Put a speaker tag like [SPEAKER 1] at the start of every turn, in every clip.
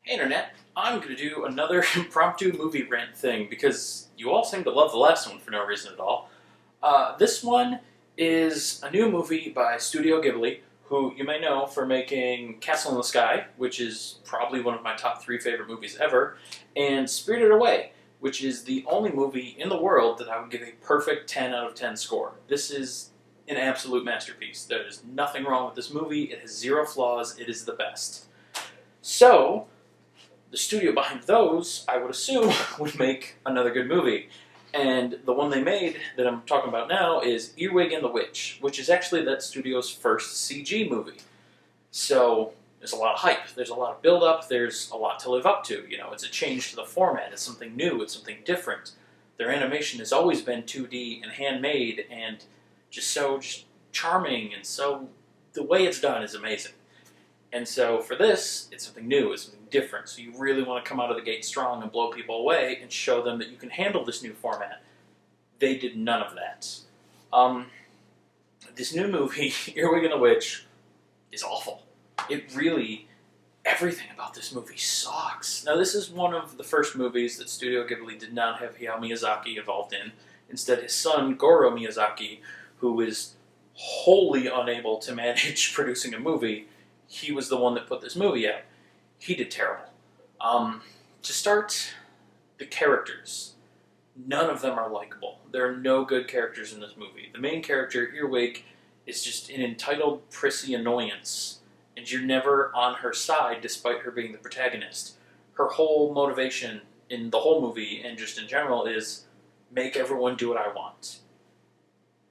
[SPEAKER 1] Hey Internet, I'm going to do another impromptu movie rant thing because you all seem to love the last one for no reason at all. This one is a new movie by Studio Ghibli, who you may know for making Castle in the Sky, which is probably one of my top three favorite movies ever, and Spirited Away, which is the only movie in the world that I would give a perfect 10 out of 10 score. This is an absolute masterpiece. There is nothing wrong with this movie, it has zero flaws, it is the best. So, the studio behind those, I would assume, would make another good movie. And the one they made that I'm talking about now is Earwig and the Witch, which is actually that studio's first CG movie. So there's a lot of hype, there's a lot of build-up, there's a lot to live up to. You know, it's a change to the format, it's something new, it's something different. Their animation has always been 2D and handmade and just charming, and so the way it's done is amazing. And so for this, it's something new, it's something different. So you really want to come out of the gate strong and blow people away and show them that you can handle this new format. They did none of that. This new movie, Earwig and the Witch, is awful. Everything about this movie sucks. Now this is one of the first movies that Studio Ghibli did not have Hayao Miyazaki involved in. Instead, his son, Goro Miyazaki, who is wholly unable to manage producing a movie, he was the one that put this movie out. He did terrible. To start, the characters. None of them are likable. There are no good characters in this movie. The main character, Earwig, is just an entitled, prissy annoyance, and you're never on her side despite her being the protagonist. Her whole motivation in the whole movie, and just in general, is make everyone do what I want.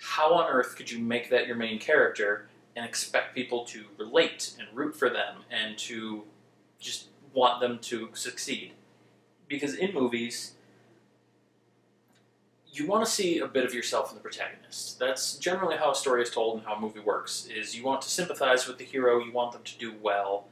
[SPEAKER 1] How on earth could you make that your main character and expect people to relate and root for them and to just want them to succeed? Because in movies, you want to see a bit of yourself in the protagonist. That's generally how a story is told and how a movie works, is you want to sympathize with the hero, you want them to do well,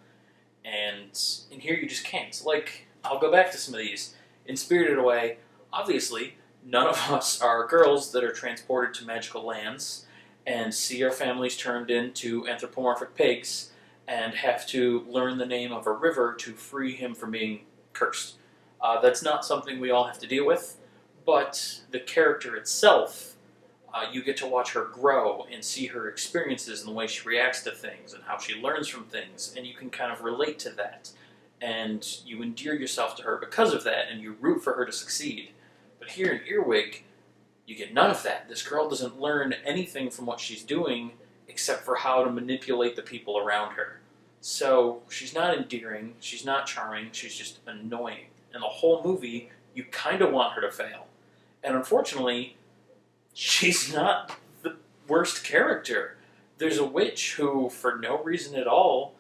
[SPEAKER 1] and in here you just can't. Like, I'll go back to some of these. In Spirited Away, obviously, none of us are girls that are transported to magical lands and see our families turned into anthropomorphic pigs and have to learn the name of a river to free him from being cursed. That's not something we all have to deal with, but the character itself, you get to watch her grow and see her experiences and the way she reacts to things and how she learns from things, and you can kind of relate to that. And you endear yourself to her because of that, and you root for her to succeed. But here in Earwig, you get none of that. This girl doesn't learn anything from what she's doing except for how to manipulate the people around her. So she's not endearing, she's not charming, she's just annoying. And the whole movie, you kind of want her to fail. And unfortunately, she's not the worst character. There's a witch who, for no reason at all,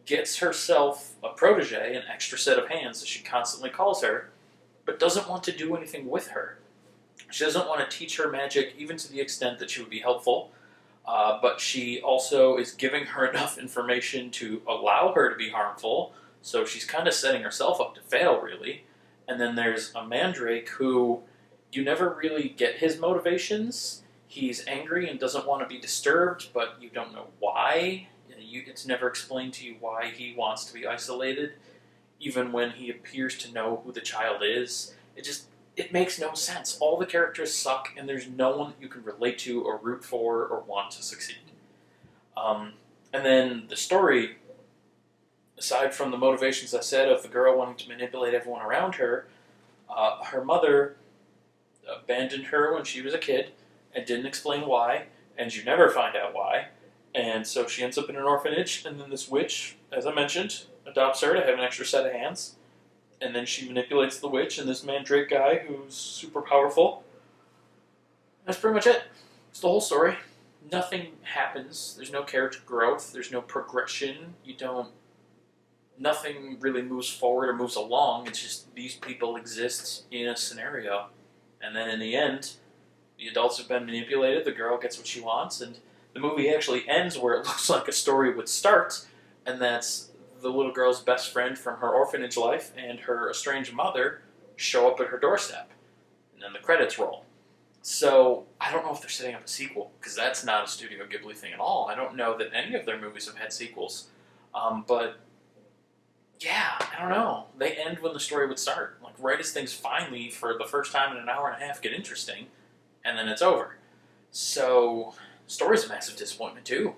[SPEAKER 1] gets herself a protege, an extra set of hands, as she constantly calls her, but doesn't want to do anything with her. She doesn't want to teach her magic, even to the extent that she would be helpful, but she also is giving her enough information to allow her to be harmful, so she's kind of setting herself up to fail, really. And then there's a mandrake who you never really get his motivations. He's angry and doesn't want to be disturbed, but you don't know why. It's never explained to you why he wants to be isolated, even when he appears to know who the child is. It makes no sense. All the characters suck, and there's no one that you can relate to or root for or want to succeed. And then the story, aside from the motivations I said of the girl wanting to manipulate everyone around her, her mother abandoned her when she was a kid and didn't explain why, and you never find out why. And so she ends up in an orphanage, and then this witch, as I mentioned, adopts her to have an extra set of hands. And then she manipulates the witch and this mandrake guy who's super powerful. That's pretty much it. It's the whole story. Nothing happens. There's no character growth. There's no progression. Nothing really moves forward or moves along. It's just these people exist in a scenario. And then in the end, the adults have been manipulated, the girl gets what she wants, and the movie actually ends where it looks like a story would start, and that's the little girl's best friend from her orphanage life and her estranged mother show up at her doorstep. And then the credits roll. So, I don't know if they're setting up a sequel, because that's not a Studio Ghibli thing at all. I don't know that any of their movies have had sequels. But yeah, I don't know. They end when the story would start. Like, right as things finally, for the first time in an hour and a half, get interesting, and then it's over. So, story's a massive disappointment, too.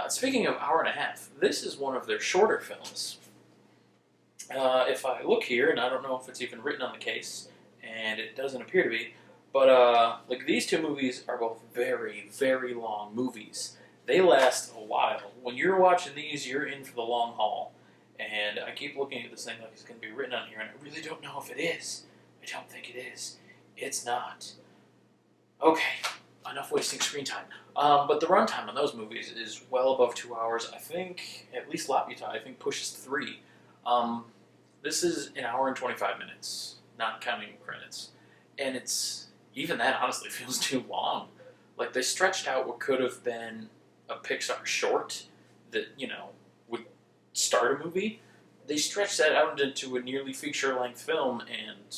[SPEAKER 1] Speaking of hour and a half, this is one of their shorter films. If I look here, and I don't know if it's even written on the case, and it doesn't appear to be, but like these two movies are both very, very long movies. They last a while. When you're watching these, you're in for the long haul. And I keep looking at this thing like it's going to be written on here, and I really don't know if it is. I don't think it is. It's not. Okay, enough wasting screen time. But the runtime on those movies is well above 2 hours. I think, at least Laputa, I think pushes 3. This is an hour and 25 minutes, not counting credits. And even that honestly feels too long. Like, they stretched out what could have been a Pixar short that, would start a movie. They stretched that out into a nearly feature-length film, and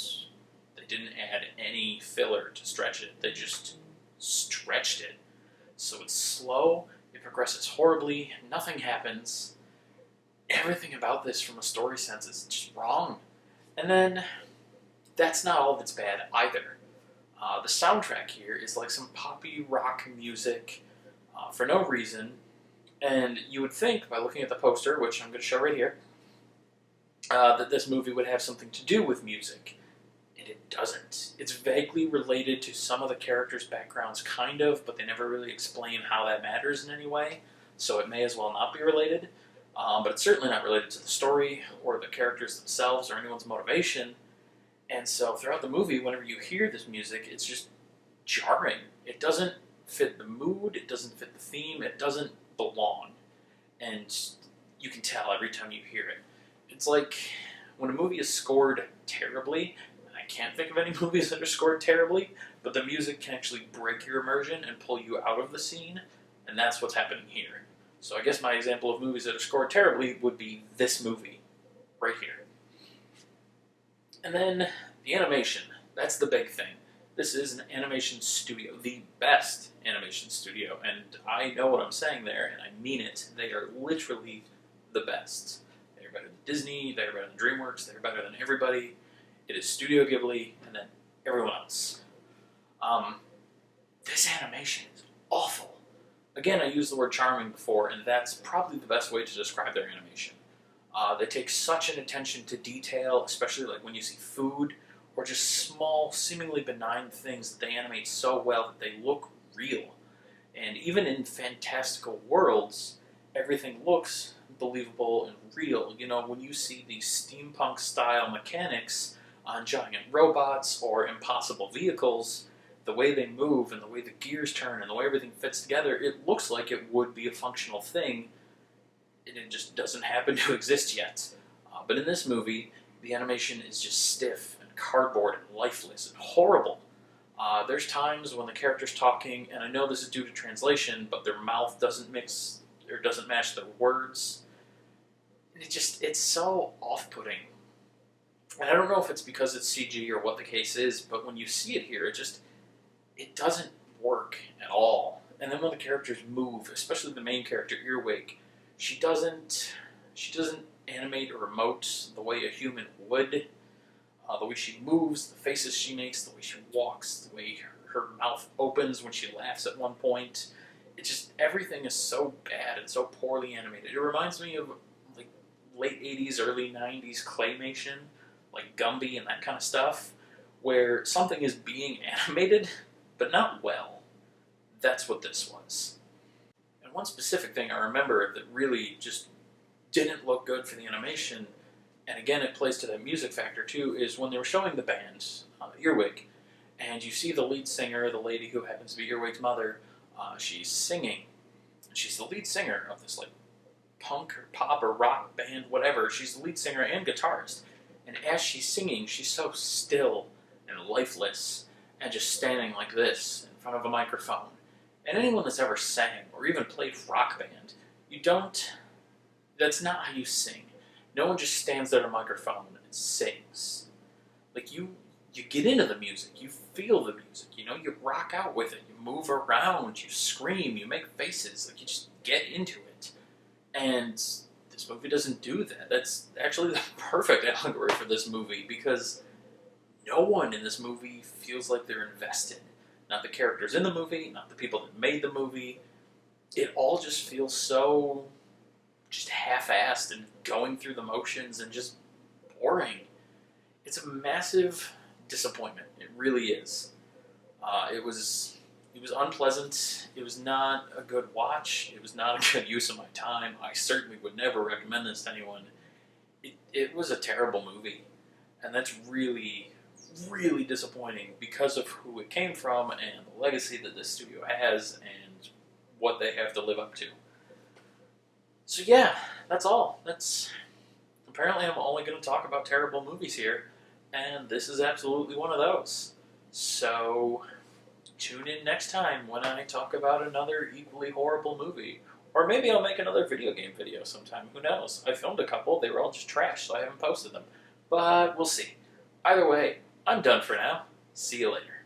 [SPEAKER 1] they didn't add any filler to stretch it. They just stretched it. So it's slow, it progresses horribly, nothing happens. Everything about this from a story sense is just wrong. And then, that's not all that's bad either. The soundtrack here is like some poppy rock music for no reason. And you would think, by looking at the poster, which I'm going to show right here, that this movie would have something to do with music. And it doesn't. It's vaguely related to some of the characters' backgrounds, kind of, but they never really explain how that matters in any way, so it may as well not be related. But it's certainly not related to the story, or the characters themselves, or anyone's motivation. And so throughout the movie, whenever you hear this music, it's just jarring. It doesn't fit the mood, it doesn't fit the theme, it doesn't belong. And you can tell every time you hear it. It's like when a movie is scored terribly, and I can't think of any movies that are scored terribly, but the music can actually break your immersion and pull you out of the scene, and that's what's happening here. So I guess my example of movies that are scored terribly would be this movie, right here. And then, the animation. That's the big thing. This is an animation studio, the best animation studio, and I know what I'm saying there, and I mean it. They are literally the best. They are better than Disney, they are better than DreamWorks, they are better than everybody. It is Studio Ghibli, and then everyone else. This animation is awful. Again, I used the word charming before, and that's probably the best way to describe their animation. They take such an attention to detail, especially like when you see food, or just small, seemingly benign things that they animate so well that they look real. And even in fantastical worlds, everything looks believable and real. When you see these steampunk-style mechanics on giant robots or impossible vehicles, the way they move and the way the gears turn and the way everything fits together, it looks like it would be a functional thing, and it just doesn't happen to exist yet. But in this movie, the animation is just stiff and cardboard and lifeless and horrible. There's times when the character's talking, and I know this is due to translation, but their mouth doesn't mix or doesn't match their words. It's so off-putting. And I don't know if it's because it's CG or what the case is, but when you see it here, it doesn't work at all. And then when the characters move, especially the main character, Earwig, she doesn't animate or emote the way a human would. The way she moves, the faces she makes, the way she walks, the way her mouth opens when she laughs at one point. Everything is so bad and so poorly animated. It reminds me of like late 80s, early 90s claymation, like Gumby and that kind of stuff, where something is being animated, but not well. That's what this was. And one specific thing I remember that really just didn't look good for the animation, and again it plays to that music factor too, is when they were showing the band, Earwig, and you see the lead singer, the lady who happens to be Earwig's mother, she's singing. She's the lead singer of this like punk or pop or rock band, whatever. She's the lead singer and guitarist. And as she's singing, she's so still and lifeless and just standing like this in front of a microphone. And anyone that's ever sang or even played rock band, that's not how you sing. No one just stands there at a microphone and sings. Like, you get into the music, you feel the music, you rock out with it, you move around, you scream, you make faces, like, you just get into it. And this This movie doesn't do that. That's actually the perfect allegory for this movie, because no one in this movie feels like they're invested. Not the characters in the movie, not the people that made the movie. It all just feels so just half-assed and going through the motions and just boring. It's a massive disappointment. It really is. It was unpleasant. It was not a good watch. It was not a good use of my time. I certainly would never recommend this to anyone. It was a terrible movie. And that's really, really disappointing because of who it came from and the legacy that this studio has and what they have to live up to. So yeah, that's all. Apparently I'm only going to talk about terrible movies here, and this is absolutely one of those. So tune in next time when I talk about another equally horrible movie. Or maybe I'll make another video game video sometime. Who knows? I filmed a couple. They were all just trash, so I haven't posted them. But we'll see. Either way, I'm done for now. See you later.